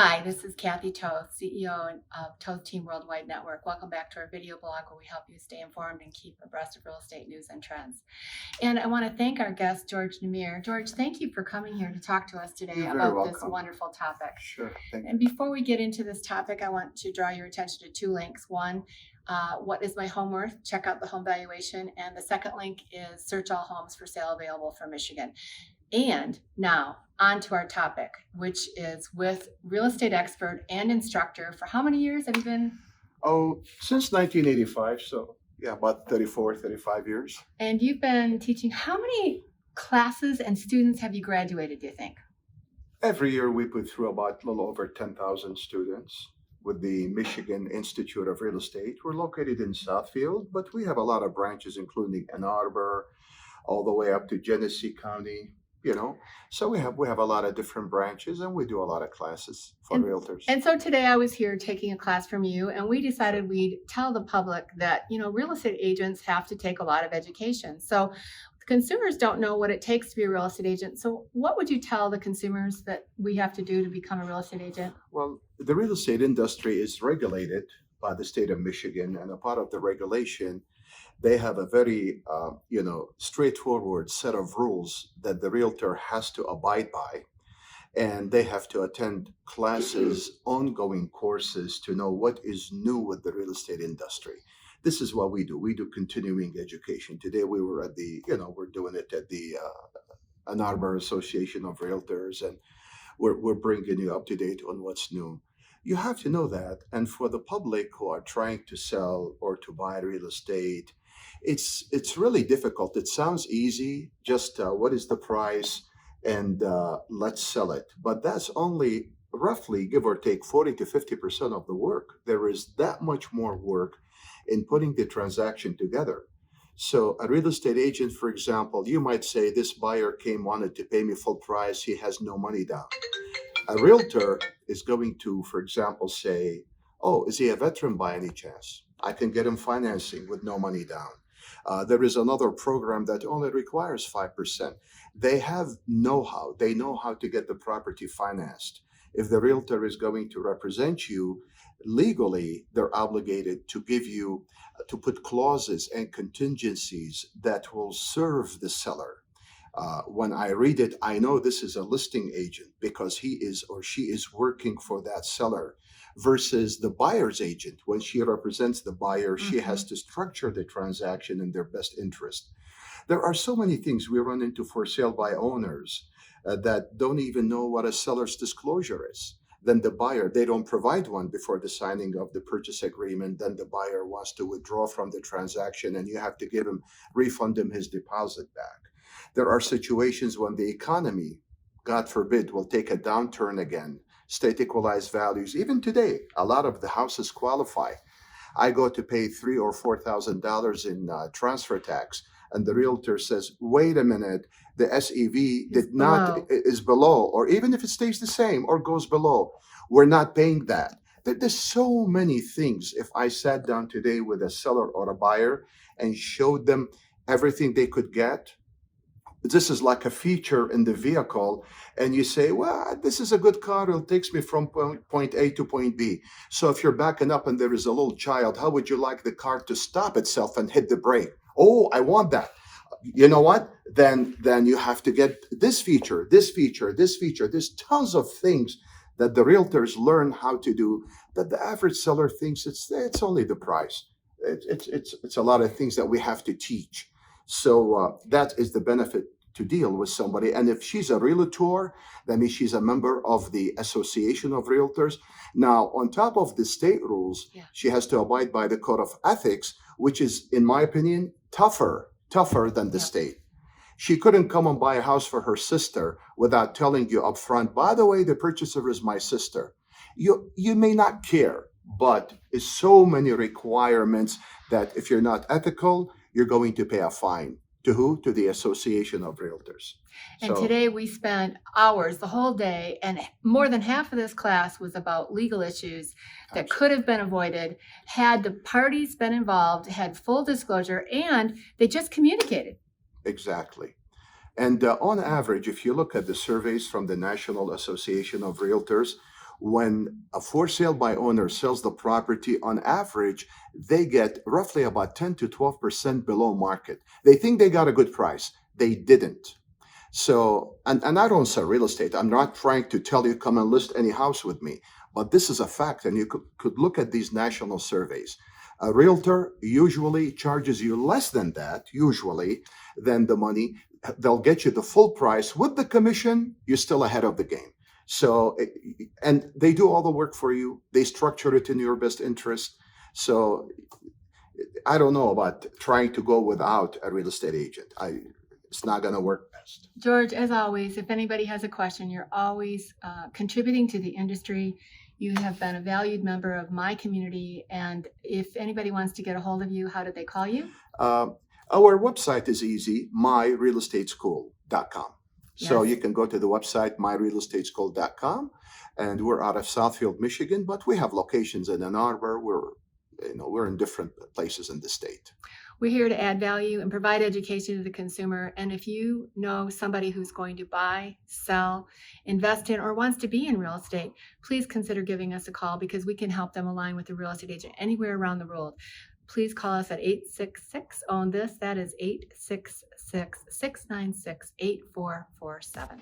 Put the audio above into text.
Hi, this is Kathy Toth, CEO of Toth Team Worldwide Network. Welcome back to our video blog where we help you stay informed and keep abreast of real estate news and trends. And I want to thank our guest, George Namir. George, thank you for coming here to talk to us today You're very about this welcome. wonderful topic. Sure, thank you. And before we get into this topic, I want to draw your attention to two links. One, what is my home worth? Check out the home valuation. And the second link is search all homes for sale available from Michigan. And now on to our topic, which is with real estate expert and instructor. For how many years have you been? Oh, since 1985, so yeah, about 34, 35 years. And you've been teaching. How many classes and students have you graduated, do you think? Every year we put through about a little over 10,000 students with the Michigan Institute of Real Estate. We're located in Southfield, but we have a lot of branches, including Ann Arbor, all the way up to Genesee County. So we have a lot of different branches, and we do a lot of classes for realtors. And so today I was here taking a class from you, and we decided we'd tell the public that, real estate agents have to take a lot of education. So consumers don't know what it takes to be a real estate agent. So what would you tell the consumers that we have to do to become a real estate agent? Well, the real estate industry is regulated by the state of Michigan, and a part of the regulation, they have a very, straightforward set of rules that the realtor has to abide by. And they have to attend classes, ongoing courses to know what is new with the real estate industry. This is what we do. We do continuing education. Today we were at we're doing it at the Ann Arbor Association of Realtors, and we're bringing you up to date on what's new. You have to know that. And for the public who are trying to sell or to buy real estate, it's really difficult. It sounds easy, just what is the price, and let's sell it. But that's only roughly, give or take, 40 to 50% of the work. There is that much more work in putting the transaction together. So a real estate agent, for example, you might say this buyer wanted to pay me full price. He has no money down. A realtor is going to, for example, say, oh, is he a veteran by any chance? I can get him financing with no money down. There is another program that only requires 5%. They have know-how. They know how to get the property financed. If the realtor is going to represent you legally, they're obligated to give you, to put clauses and contingencies that will serve the seller. When I read it, I know this is a listing agent because he is or she is working for that seller, versus the buyer's agent. When she represents the buyer, she has to structure the transaction in their best interest. There are so many things we run into for sale by owners that don't even know what a seller's disclosure is. Then the buyer, they don't provide one before the signing of the purchase agreement. Then the buyer wants to withdraw from the transaction, and you have to refund him his deposit back. There are situations when the economy, God forbid, will take a downturn again. State equalized values. Even today, a lot of the houses qualify. I go to pay $3,000 or $4,000 in transfer tax, and the realtor says, "Wait a minute, the SEV is below, or even if it stays the same or goes below, we're not paying that." There's so many things. If I sat down today with a seller or a buyer and showed them everything they could get, this is like a feature in the vehicle, and you say, well, this is a good car, it takes me from point A to point B. So if you're backing up and there is a little child, how would you like the car to stop itself and hit the brake? Oh, I want that. You know what? Then you have to get this feature, this feature, this feature. There's tons of things that the realtors learn how to do that the average seller thinks it's only the price. It's a lot of things that we have to teach. So that is the benefit to deal with somebody. And if she's a realtor, that means she's a member of the Association of Realtors. Now, on top of the state rules, she has to abide by the Code of Ethics, which is, in my opinion, tougher than the state. She couldn't come and buy a house for her sister without telling you up front, by the way, the purchaser is my sister. You may not care, but it's so many requirements that if you're not ethical, you're going to pay a fine. To who? To the Association of Realtors. And today we spent hours, the whole day, and more than half of this class was about legal issues that could have been avoided had the parties been involved, had full disclosure, and they just communicated. Exactly. And on average, if you look at the surveys from the National Association of Realtors, When a for sale by owner sells the property, on average, they get roughly about 10 to 12% below market. They think they got a good price. They didn't. So, and I don't sell real estate. I'm not trying to tell you come and list any house with me, but this is a fact, and you could look at these national surveys. A realtor usually charges you less than that, usually, than the money. They'll get you the full price. With the commission, you're still ahead of the game. So, and they do all the work for you. They structure it in your best interest. So, I don't know about trying to go without a real estate agent. It's not going to work best. George, as always, if anybody has a question, you're always contributing to the industry. You have been a valued member of my community. And if anybody wants to get a hold of you, how do they call you? Our website is easy, myrealestateschool.com. So Yes. you can go to the website, myrealestateschool.com, and we're out of Southfield, Michigan, but we have locations in Ann Arbor. We're in different places in the state. We're here to add value and provide education to the consumer. And if you know somebody who's going to buy, sell, invest in, or wants to be in real estate, please consider giving us a call because we can help them align with a real estate agent anywhere around the world. Please call us at 866-OWN-THIS. That is 866-696-8447.